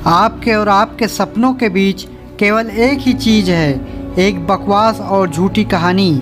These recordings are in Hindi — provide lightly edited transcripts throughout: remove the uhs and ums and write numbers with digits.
आपके और आपके सपनों के बीच केवल एक ही चीज़ है, एक बकवास और झूठी कहानी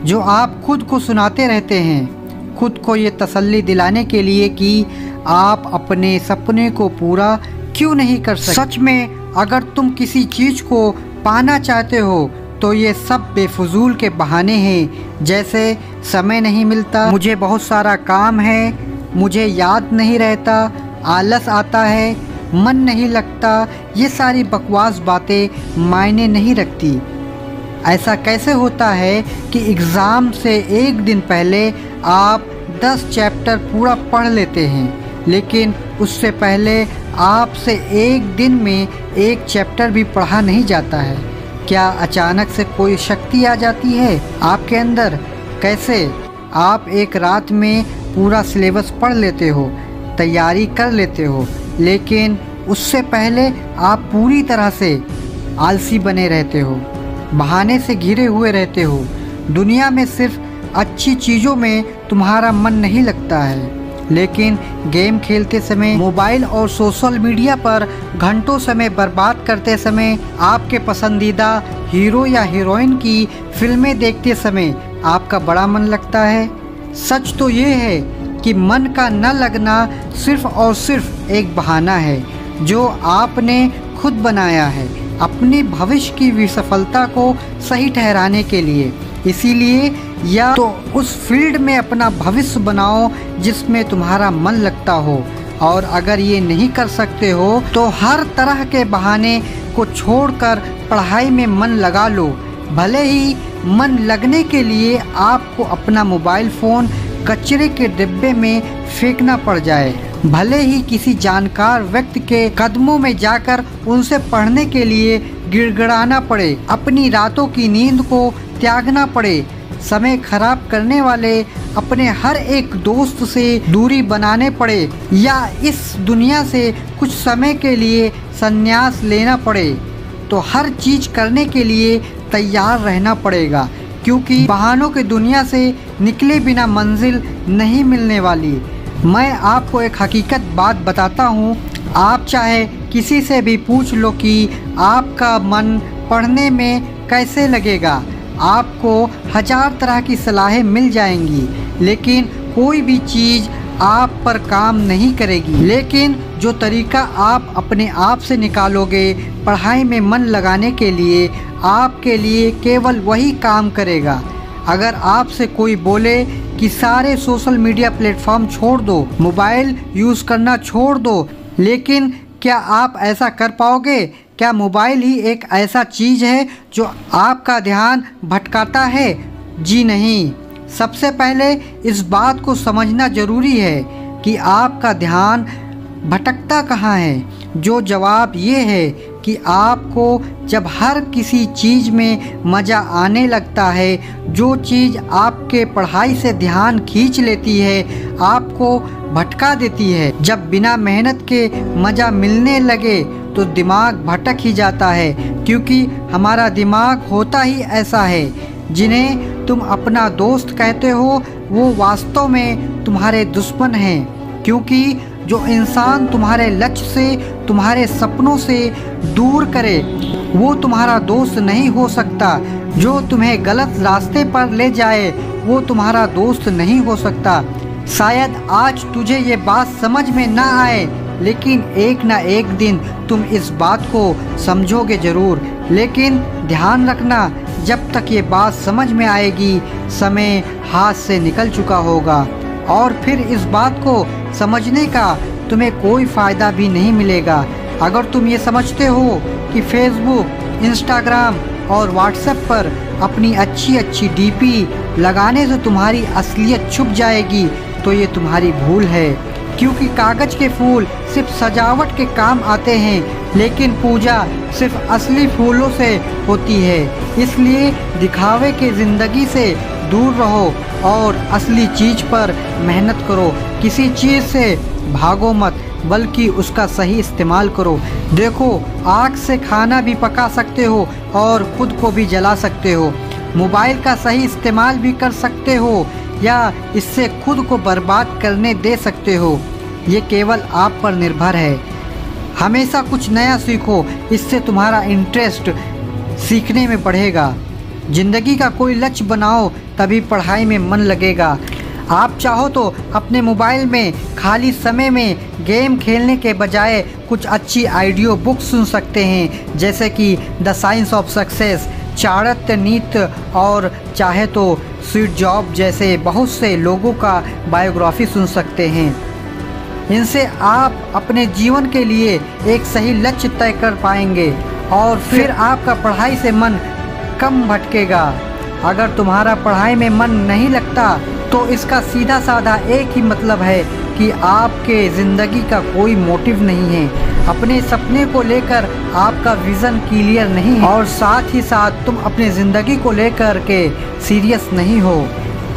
जो आप खुद को सुनाते रहते हैं, खुद को ये तसल्ली दिलाने के लिए कि आप अपने सपने को पूरा क्यों नहीं कर सकते। सच में अगर तुम किसी चीज़ को पाना चाहते हो तो ये सब बेफजूल के बहाने हैं, जैसे समय नहीं मिलता, मुझे बहुत सारा काम है, मुझे याद नहीं रहता, आलस आता है, मन नहीं लगता। ये सारी बकवास बातें मायने नहीं रखती। ऐसा कैसे होता है कि एग्ज़ाम से एक दिन पहले आप 10 चैप्टर पूरा पढ़ लेते हैं, लेकिन उससे पहले आपसे एक दिन में एक चैप्टर भी पढ़ा नहीं जाता है। क्या अचानक से कोई शक्ति आ जाती है आपके अंदर? कैसे आप एक रात में पूरा सिलेबस पढ़ लेते हो, तैयारी कर लेते हो, लेकिन उससे पहले आप पूरी तरह से आलसी बने रहते हो, बहाने से घिरे हुए रहते हो। दुनिया में सिर्फ अच्छी चीज़ों में तुम्हारा मन नहीं लगता है, लेकिन गेम खेलते समय, मोबाइल और सोशल मीडिया पर घंटों समय बर्बाद करते समय, आपके पसंदीदा हीरो या हीरोइन की फिल्में देखते समय आपका बड़ा मन लगता है। सच तो ये है कि मन का न लगना सिर्फ और सिर्फ एक बहाना है जो आपने खुद बनाया है अपनी भविष्य की विसफलता को सही ठहराने के लिए। इसीलिए या तो उस फील्ड में अपना भविष्य बनाओ जिसमें तुम्हारा मन लगता हो, और अगर ये नहीं कर सकते हो तो हर तरह के बहाने को छोड़कर पढ़ाई में मन लगा लो। भले ही मन लगने के लिए आपको अपना मोबाइल फ़ोन कचरे के डिब्बे में फेंकना पड़ जाए, भले ही किसी जानकार व्यक्ति के कदमों में जाकर उनसे पढ़ने के लिए गिड़गिड़ाना पड़े, अपनी रातों की नींद को त्यागना पड़े, समय खराब करने वाले अपने हर एक दोस्त से दूरी बनाने पड़े, या इस दुनिया से कुछ समय के लिए संन्यास लेना पड़े, तो हर चीज़ करने के लिए तैयार रहना पड़ेगा, क्योंकि बहानों की दुनिया से निकले बिना मंजिल नहीं मिलने वाली। मैं आपको एक हकीकत बात बताता हूँ, आप चाहे किसी से भी पूछ लो कि आपका मन पढ़ने में कैसे लगेगा, आपको 1000 तरह की सलाहें मिल जाएंगी, लेकिन कोई भी चीज़ आप पर काम नहीं करेगी। लेकिन जो तरीका आप अपने आप से निकालोगे पढ़ाई में मन लगाने के लिए, आपके लिए केवल वही काम करेगा। अगर आपसे कोई बोले कि सारे सोशल मीडिया प्लेटफॉर्म छोड़ दो, मोबाइल यूज़ करना छोड़ दो, लेकिन क्या आप ऐसा कर पाओगे? क्या मोबाइल ही एक ऐसा चीज़ है जो आपका ध्यान भटकाता है? जी नहीं। सबसे पहले इस बात को समझना ज़रूरी है कि आपका ध्यान भटकता कहाँ है। जो जवाब ये है कि आपको जब हर किसी चीज़ में मज़ा आने लगता है, जो चीज़ आपके पढ़ाई से ध्यान खींच लेती है, आपको भटका देती है, जब बिना मेहनत के मज़ा मिलने लगे तो दिमाग भटक ही जाता है, क्योंकि हमारा दिमाग होता ही ऐसा है। जिन्हें तुम अपना दोस्त कहते हो वो वास्तव में तुम्हारे दुश्मन हैं, क्योंकि जो इंसान तुम्हारे लक्ष्य से, तुम्हारे सपनों से दूर करे वो तुम्हारा दोस्त नहीं हो सकता। जो तुम्हें गलत रास्ते पर ले जाए वो तुम्हारा दोस्त नहीं हो सकता। शायद आज तुझे ये बात समझ में ना आए, लेकिन एक ना एक दिन तुम इस बात को समझोगे ज़रूर। लेकिन ध्यान रखना, जब तक ये बात समझ में आएगी समय हाथ से निकल चुका होगा, और फिर इस बात को समझने का तुम्हें कोई फ़ायदा भी नहीं मिलेगा। अगर तुम ये समझते हो कि फेसबुक, इंस्टाग्राम और व्हाट्सएप पर अपनी अच्छी अच्छी डीपी लगाने से तुम्हारी असलियत छुप जाएगी, तो ये तुम्हारी भूल है, क्योंकि कागज़ के फूल सिर्फ सजावट के काम आते हैं, लेकिन पूजा सिर्फ असली फूलों से होती है। इसलिए दिखावे के ज़िंदगी से दूर रहो और असली चीज़ पर मेहनत करो। किसी चीज़ से भागो मत, बल्कि उसका सही इस्तेमाल करो। देखो, आग से खाना भी पका सकते हो और खुद को भी जला सकते हो। मोबाइल का सही इस्तेमाल भी कर सकते हो या इससे खुद को बर्बाद करने दे सकते हो। ये केवल आप पर निर्भर है। हमेशा कुछ नया सीखो, इससे तुम्हारा इंटरेस्ट सीखने में बढ़ेगा। ज़िंदगी का कोई लक्ष्य बनाओ, तभी पढ़ाई में मन लगेगा। आप चाहो तो अपने मोबाइल में खाली समय में गेम खेलने के बजाय कुछ अच्छी ऑडियो बुक सुन सकते हैं, जैसे कि the science of success, Chanakya नीति और चाहे तो स्वीट जॉब जैसे बहुत से लोगों का बायोग्राफी सुन सकते हैं। इनसे आप अपने जीवन के लिए एक सही लक्ष्य तय कर पाएंगे और फिर आपका पढ़ाई से मन कम भटकेगा। अगर तुम्हारा पढ़ाई में मन नहीं लगता तो इसका सीधा साधा एक ही मतलब है कि आपके ज़िंदगी का कोई मोटिव नहीं है। अपने सपने को लेकर आपका विज़न क्लियर नहीं है और साथ ही साथ तुम अपने ज़िंदगी को लेकर के सीरियस नहीं हो।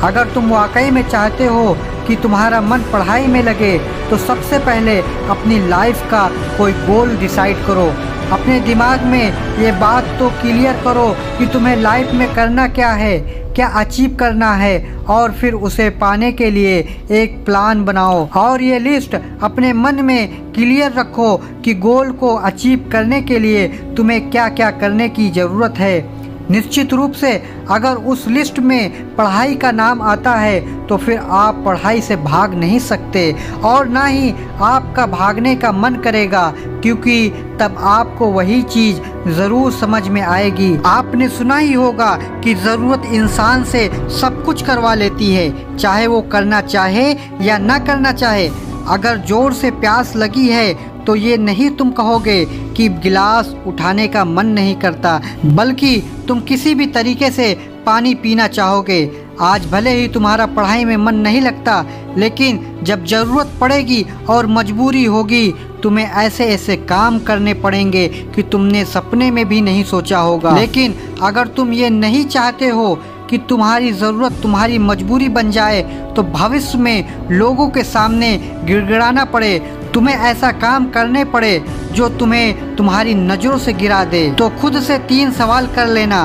अगर तुम वाकई में चाहते हो कि तुम्हारा मन पढ़ाई में लगे तो सबसे पहले अपनी लाइफ का कोई गोल डिसाइड करो। अपने दिमाग में ये बात तो क्लियर करो कि तुम्हें लाइफ में करना क्या है, क्या अचीव करना है, और फिर उसे पाने के लिए एक प्लान बनाओ और ये लिस्ट अपने मन में क्लियर रखो कि गोल को अचीव करने के लिए तुम्हें क्या क्या करने की ज़रूरत है। निश्चित रूप से अगर उस लिस्ट में पढ़ाई का नाम आता है तो फिर आप पढ़ाई से भाग नहीं सकते और ना ही आपका भागने का मन करेगा, क्योंकि तब आपको वही चीज़ ज़रूर समझ में आएगी। आपने सुना ही होगा कि ज़रूरत इंसान से सब कुछ करवा लेती है, चाहे वो करना चाहे या ना करना चाहे। अगर जोर से प्यास लगी है तो ये नहीं तुम कहोगे कि गिलास उठाने का मन नहीं करता, बल्कि तुम किसी भी तरीके से पानी पीना चाहोगे। आज भले ही तुम्हारा पढ़ाई में मन नहीं लगता, लेकिन जब ज़रूरत पड़ेगी और मजबूरी होगी, तुम्हें ऐसे ऐसे काम करने पड़ेंगे कि तुमने सपने में भी नहीं सोचा होगा। लेकिन अगर तुम ये नहीं चाहते हो कि तुम्हारी ज़रूरत तुम्हारी मजबूरी बन जाए, तो भविष्य में लोगों के सामने गिड़गिड़ाना पड़े, तुम्हें ऐसा काम करने पड़े जो तुम्हें तुम्हारी नज़रों से गिरा दे, तो खुद से 3 सवाल कर लेना।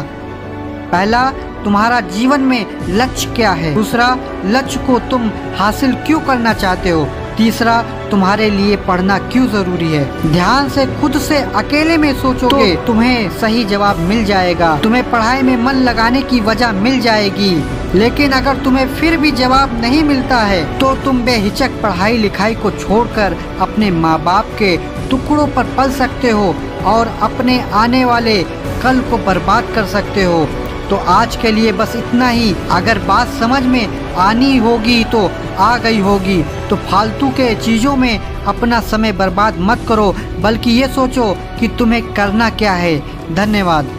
पहला, तुम्हारा जीवन में लक्ष्य क्या है? दूसरा, लक्ष्य को तुम हासिल क्यों करना चाहते हो? तीसरा, तुम्हारे लिए पढ़ना क्यों ज़रूरी है? ध्यान से खुद से अकेले में सोचोगे तो तुम्हें सही जवाब मिल जाएगा, तुम्हें पढ़ाई में मन लगाने की वजह मिल जाएगी। लेकिन अगर तुम्हें फिर भी जवाब नहीं मिलता है तो तुम बेहिचक पढ़ाई लिखाई को छोड़कर अपने माँ बाप के टुकड़ों पर पल सकते हो और अपने आने वाले कल को बर्बाद कर सकते हो। तो आज के लिए बस इतना ही। अगर बात समझ में आनी होगी तो आ गई होगी, तो फालतू के चीज़ों में अपना समय बर्बाद मत करो, बल्कि ये सोचो कि तुम्हें करना क्या है। धन्यवाद।